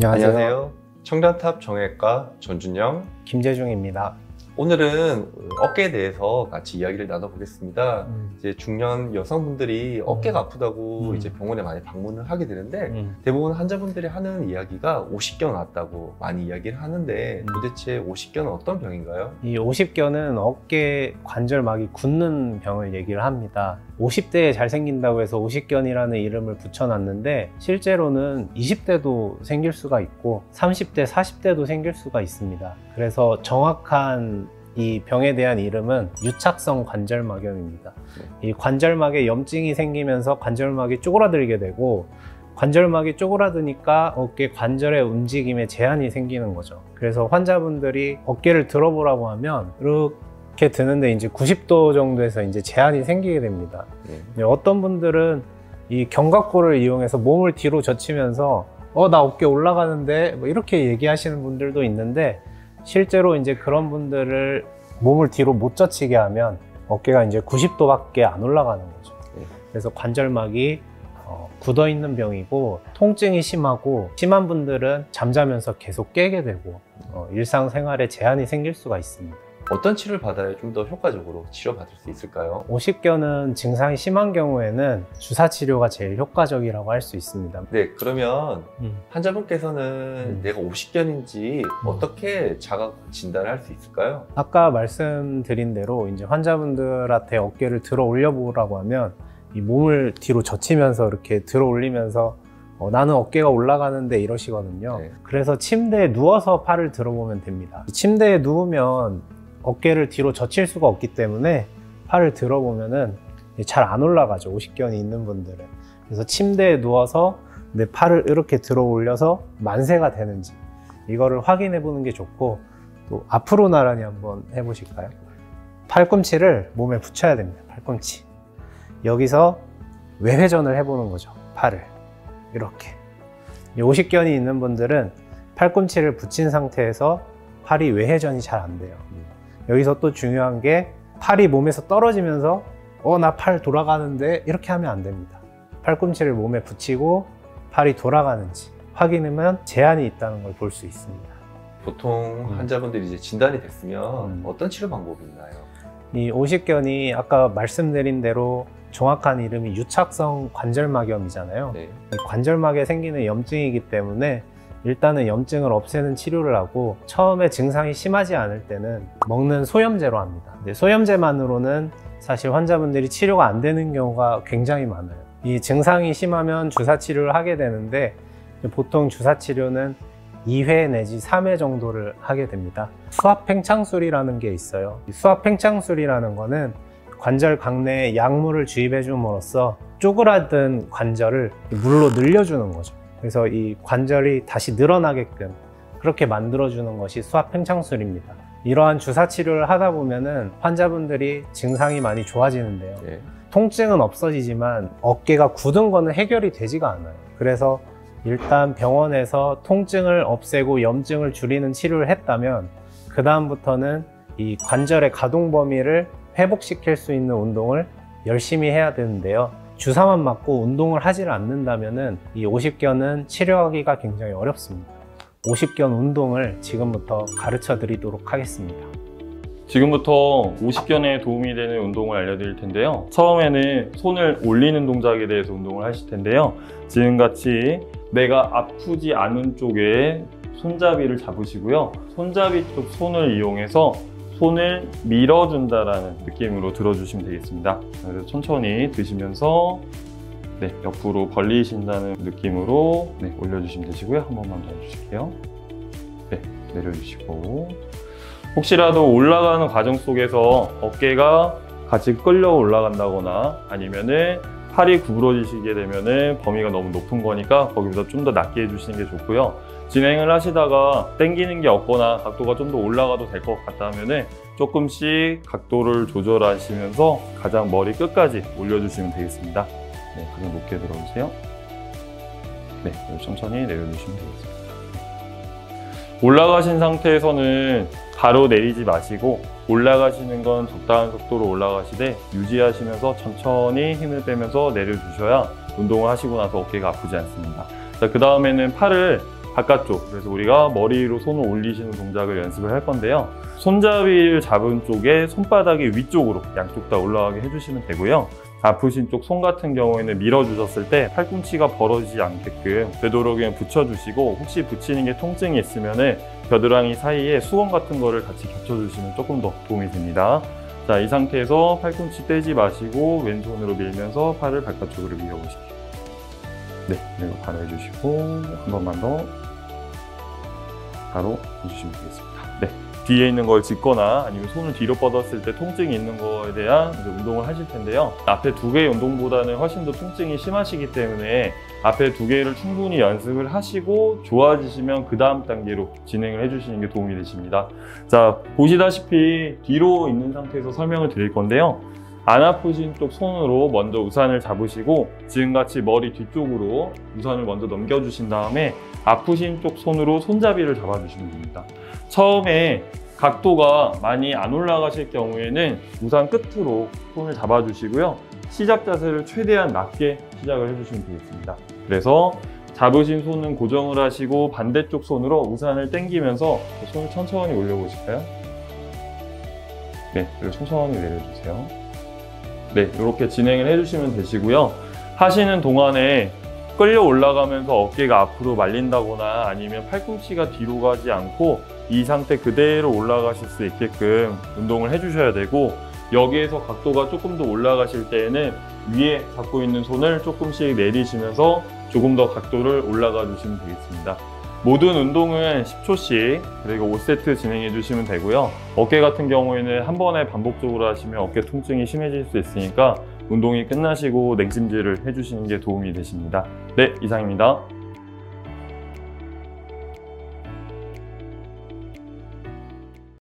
안녕하세요. 청담탑 정형외과 전준영, 김재중입니다. 오늘은 어깨에 대해서 같이 이야기를 나눠보겠습니다. 이제 중년 여성분들이 어깨가 아프다고 이제 병원에 많이 방문을 하게 되는데 대부분 환자분들이 하는 이야기가 오십견 왔다고 많이 이야기를 하는데 도대체 오십견은 어떤 병인가요? 이 오십견은 어깨 관절막이 굳는 병을 얘기를 합니다. 50대에 잘 생긴다고 해서 오십견이라는 이름을 붙여놨는데 실제로는 20대도 생길 수가 있고 30대, 40대도 생길 수가 있습니다. 그래서 정확한 이 병에 대한 이름은 유착성 관절막염입니다. 이 관절막에 염증이 생기면서 관절막이 쪼그라들게 되고 관절막이 쪼그라드니까 어깨 관절의 움직임에 제한이 생기는 거죠. 그래서 환자분들이 어깨를 들어보라고 하면 이렇게 드는데 이제 90도 정도에서 이제 제한이 생기게 됩니다. 어떤 분들은 이 견갑골을 이용해서 몸을 뒤로 젖히면서 나 어깨 올라가는데 뭐 이렇게 얘기하시는 분들도 있는데 실제로 이제 그런 분들을 몸을 뒤로 못 젖히게 하면 어깨가 이제 90도밖에 안 올라가는 거죠. 그래서 관절막이 굳어 있는 병이고 통증이 심하고 심한 분들은 잠자면서 계속 깨게 되고 일상생활에 제한이 생길 수가 있습니다. 어떤 치료를 받아야 좀 더 효과적으로 치료받을 수 있을까요? 오십견은 증상이 심한 경우에는 주사 치료가 제일 효과적이라고 할 수 있습니다. 네, 그러면 환자분께서는 내가 오십견인지 어떻게 자가 진단을 할 수 있을까요? 아까 말씀드린 대로 이제 환자분들한테 어깨를 들어 올려 보라고 하면 이 몸을 뒤로 젖히면서 이렇게 들어 올리면서 나는 어깨가 올라가는데 이러시거든요. 그래서 침대에 누워서 팔을 들어보면 됩니다. 침대에 누우면 어깨를 뒤로 젖힐 수가 없기 때문에 팔을 들어보면은 잘 안 올라가죠, 오십견이 있는 분들은. 그래서 침대에 누워서 내 팔을 이렇게 들어 올려서 만세가 되는지 이거를 확인해 보는 게 좋고, 또 앞으로 나란히 한번 해보실까요? 팔꿈치를 몸에 붙여야 됩니다. 팔꿈치 여기서 외회전을 해보는 거죠. 팔을 이렇게. 오십견이 있는 분들은 팔꿈치를 붙인 상태에서 팔이 외회전이 잘 안 돼요. 여기서 또 중요한 게 팔이 몸에서 떨어지면서 나 팔 돌아가는데 이렇게 하면 안 됩니다. 팔꿈치를 몸에 붙이고 팔이 돌아가는지 확인하면 제한이 있다는 걸 볼 수 있습니다. 보통 환자분들이 이제 진단이 됐으면 어떤 치료 방법이 있나요? 이 오십견이 아까 말씀드린 대로 정확한 이름이 유착성 관절막염이잖아요. 이 관절막에 생기는 염증이기 때문에 일단은 염증을 없애는 치료를 하고, 처음에 증상이 심하지 않을 때는 먹는 소염제로 합니다. 근데 소염제만으로는 사실 환자분들이 치료가 안 되는 경우가 굉장히 많아요. 이 증상이 심하면 주사 치료를 하게 되는데 보통 주사 치료는 2회 내지 3회 정도를 하게 됩니다. 수압팽창술이라는 게 있어요. 수압팽창술이라는 거는 관절 강내에 약물을 주입해 줌으로써 쪼그라든 관절을 물로 늘려주는 거죠. 그래서 이 관절이 다시 늘어나게끔 그렇게 만들어주는 것이 수압팽창술입니다. 이러한 주사 치료를 하다 보면은 환자분들이 증상이 많이 좋아지는데요. 통증은 없어지지만 어깨가 굳은 거는 해결이 되지가 않아요. 그래서 일단 병원에서 통증을 없애고 염증을 줄이는 치료를 했다면 그 다음부터는 이 관절의 가동 범위를 회복시킬 수 있는 운동을 열심히 해야 되는데요. 주사만 맞고 운동을 하지 않는다면 이 오십견은 치료하기가 굉장히 어렵습니다. 오십견 운동을 지금부터 가르쳐 드리도록 하겠습니다. 지금부터 오십견에 도움이 되는 운동을 알려드릴 텐데요. 처음에는 손을 올리는 동작에 대해서 운동을 하실 텐데요. 지금같이 내가 아프지 않은 쪽에 손잡이를 잡으시고요. 손잡이 쪽 손을 이용해서 손을 밀어준다라는 느낌으로 들어주시면 되겠습니다. 그래서 천천히 드시면서 옆으로 벌리신다는 느낌으로 올려주시면 되시고요. 한 번만 더 해주실게요. 내려주시고, 혹시라도 올라가는 과정 속에서 어깨가 같이 끌려 올라간다거나 아니면은 팔이 구부러지시게 되면은 범위가 너무 높은 거니까 거기보다 좀 더 낮게 해주시는 게 좋고요. 진행을 하시다가 당기는 게 없거나 각도가 좀 더 올라가도 될 것 같다면 조금씩 각도를 조절하시면서 가장 머리 끝까지 올려주시면 되겠습니다. 그럼 높게 들어주세요. 천천히 내려주시면 되겠습니다. 올라가신 상태에서는 바로 내리지 마시고 올라가시는 건 적당한 속도로 올라가시되 유지하시면서 천천히 힘을 빼면서 내려주셔야 운동을 하시고 나서 어깨가 아프지 않습니다. 자, 그 다음에는 팔을 바깥쪽, 그래서 우리가 머리 위로 손을 올리시는 동작을 연습을 할 건데요. 손잡이를 잡은 쪽에 손바닥이 위쪽으로 양쪽 다 올라가게 해주시면 되고요. 아프신 쪽 손 같은 경우에는 밀어주셨을 때 팔꿈치가 벌어지지 않게끔 되도록이면 붙여주시고, 혹시 붙이는 게 통증이 있으면 겨드랑이 사이에 수건 같은 거를 같이 겹쳐주시면 조금 더 도움이 됩니다. 자, 이 상태에서 팔꿈치 떼지 마시고 왼손으로 밀면서 팔을 바깥쪽으로 밀어보실게요. 네, 그리고 바로 해주시고 한 번만 더 바로 해주시면 되겠습니다. 네, 뒤에 있는 걸 짚거나 아니면 손을 뒤로 뻗었을 때 통증이 있는 거에 대한 운동을 하실 텐데요. 앞에 두 개의 운동보다는 훨씬 더 통증이 심하시기 때문에 앞에 두 개를 충분히 연습을 하시고 좋아지시면 그 다음 단계로 진행을 해주시는 게 도움이 되십니다. 자, 보시다시피 뒤로 있는 상태에서 설명을 드릴 건데요. 안 아프신 쪽 손으로 먼저 우산을 잡으시고 지금같이 머리 뒤쪽으로 우산을 먼저 넘겨주신 다음에 아프신 쪽 손으로 손잡이를 잡아주시면 됩니다. 처음에 각도가 많이 안 올라가실 경우에는 우산 끝으로 손을 잡아주시고요. 시작 자세를 최대한 낮게 시작을 해주시면 되겠습니다. 그래서 잡으신 손은 고정을 하시고 반대쪽 손으로 우산을 당기면서 손을 천천히 올려보실까요? 네, 그리고 천천히 내려주세요. 네, 이렇게 진행을 해주시면 되시고요. 하시는 동안에 끌려 올라가면서 어깨가 앞으로 말린다거나 아니면 팔꿈치가 뒤로 가지 않고 이 상태 그대로 올라가실 수 있게끔 운동을 해주셔야 되고, 여기에서 각도가 조금 더 올라가실 때에는 위에 잡고 있는 손을 조금씩 내리시면서 조금 더 각도를 올라가 주시면 되겠습니다. 모든 운동은 10초씩 그리고 5세트 진행해 주시면 되고요. 어깨 같은 경우에는 한 번에 반복적으로 하시면 어깨 통증이 심해질 수 있으니까 운동이 끝나시고 냉찜질을 해주시는 게 도움이 되십니다. 네, 이상입니다.